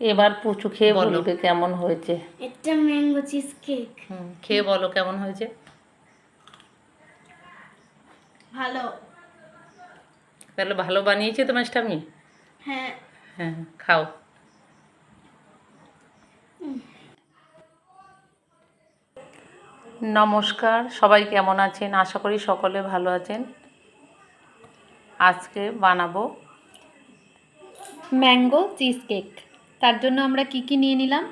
এবার পুচু খেয়ে বলো। বলবে কেমন হয়েছে। এটা ম্যাঙ্গো চিজ কেক। খেয়ে বলো কেমন হয়েছে। ভালো। তাহলে ভালো বানিয়েছে তোমার স্বামী? হ্যাঁ। হ্যাঁ, খাও। নমস্কার, সবাই কেমন আছেন? আশা করি সকলে ভালো আছেন। আজকে বানাবো ম্যাঙ্গো চিজ কেক। তার জন্য আমরা কি কি নিয়ে নিলাম,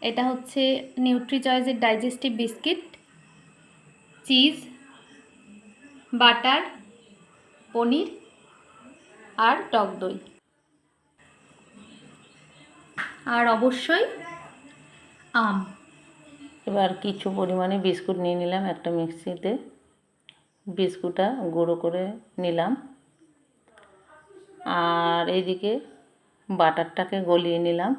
এটা হচ্ছে নিউট্রিচয়েসের ডাইজেস্টিভ বিস্কিট, চিজ, বাটার, পনির আর টক দই, আর অবশ্যই আম। এবার কিছু পরিমাণে বিস্কুট নিয়ে নিলাম একটা মিক্সিতে, বিস্কুটটা গুঁড়ো করে নিলাম। আর এইদিকে বাটারটাকে গলিয়ে নিলাম।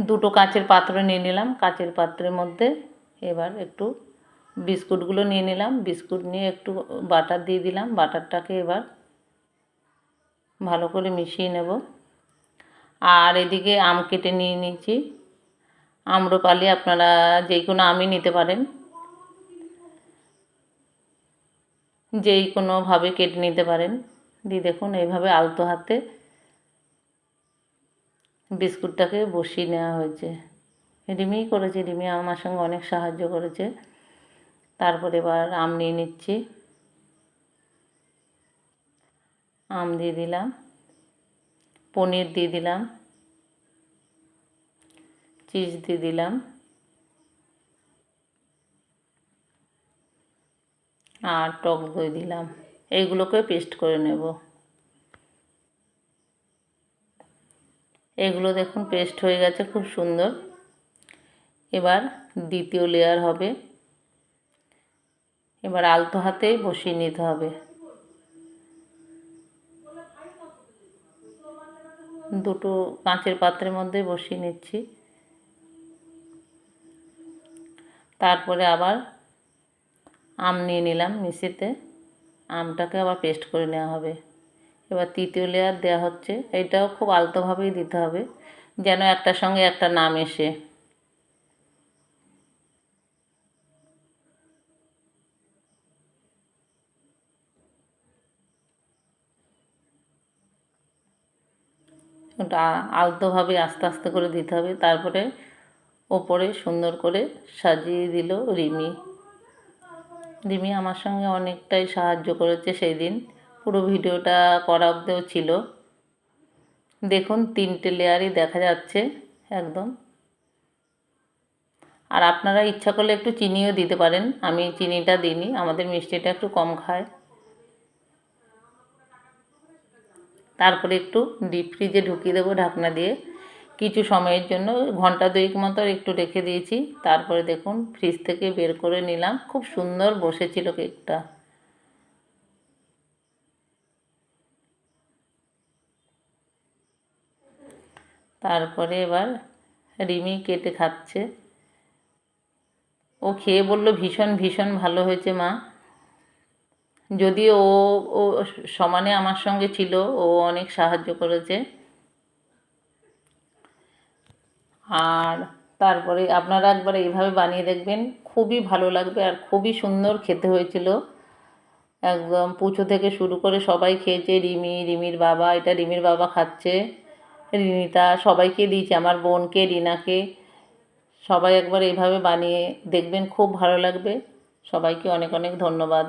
দুটো কাচের পাত্র নিয়ে নিলাম, কাচের পাত্রের মধ্যে এবার একটু বিস্কুটগুলো নিয়ে নিলাম, বিস্কুট নিয়ে একটু বাটার দিয়ে দিলাম। বাটারটাকে এবার ভালো করে মিশিয়ে নেব। আর এদিকে আম কেটে নিয়ে নিয়েছি, আম্রপালি, আপনারা যে কোনো আমই নিতে পারেন, যেই কোনোভাবে কেটে নিতে পারেন। দিয়ে দেখুন এইভাবে আলতো হাতে বিস্কুটটাকে বসিয়ে নেওয়া হয়েছে। রিমিই করেছে, রিমি আমার সঙ্গে অনেক সাহায্য করেছে। তারপর এবার আম নিয়ে নিচ্ছি, আম দিয়ে দিলাম, পনির দিয়ে দিলাম, চিজ দিয়ে দিলাম, আর টক দই দিলাম। এইগুলোকে পেস্ট করে নেব। এগুলো দেখুন পেস্ট হয়ে গেছে, খুব সুন্দর। এবার দ্বিতীয় লেয়ার হবে, এবার আলতো হাতেই বসিয়ে নিতে হবে। দুটো কাঁচের পাত্রের মধ্যে বসিয়ে নিচ্ছি। তারপরে আবার আম নিয়ে নিলাম মিক্সিতে, আমটাকে আবার পেস্ট করে নেওয়া হবে। এবার তৃতীয় লেয়ার দেওয়া হচ্ছে, এটাও খুব আলতোভাবেই দিতে হবে যেন একটার সঙ্গে একটা না মেশে। ওটা আলতোভাবে আস্তে আস্তে করে দিতে হবে। তারপরে ওপরে সুন্দর করে সাজিয়ে দিল রিমি। রিমি আমার সঙ্গে অনেকটাই সাহায্য করেছে সেই দিন, পুরো ভিডিওটা করা অবধিও ছিল। দেখুন 3টে লেয়ারই দেখা যাচ্ছে একদম। আর আপনারা ইচ্ছা করলে একটু চিনিও দিতে পারেন, আমি চিনিটা দিইনি, আমাদের মিষ্টিটা একটু কম খায়। তারপরে একটু ডিপ ফ্রিজে ঢুকিয়ে দেবো ঢাকনা দিয়ে, কিছু সময়ের জন্য, ঘন্টা 2 মতো একটু রেখে দিয়েছি। তারপরে দেখুন ফ্রিজ থেকে বের করে নিলাম, খুব সুন্দর বসেছিল কেকটা। তারপরে এবার রিমি কেটে খাচ্ছে। ও খেয়ে বলল ভীষণ ভীষণ ভালো হয়েছে মা। যদিও ও সমানে আমার সঙ্গে ছিল, ও অনেক সাহায্য করেছে। আর তারপরে আপনারা একবার এইভাবে বানিয়ে দেখবেন, খুবই ভালো লাগবে আর খুবই সুন্দর খেতে হয়েছিল। একদম পুজো থেকে শুরু করে সবাই খেয়েছে, রিমি, রিমির বাবা, এটা রিমির বাবা খাচ্ছে, রিনিতা, সবাইকে দিয়েছে, আমার বোনকে, রিনাকে। সবাই একবার এইভাবে বানিয়ে দেখবেন, খুব ভালো লাগবে। সবাইকে অনেক অনেক ধন্যবাদ।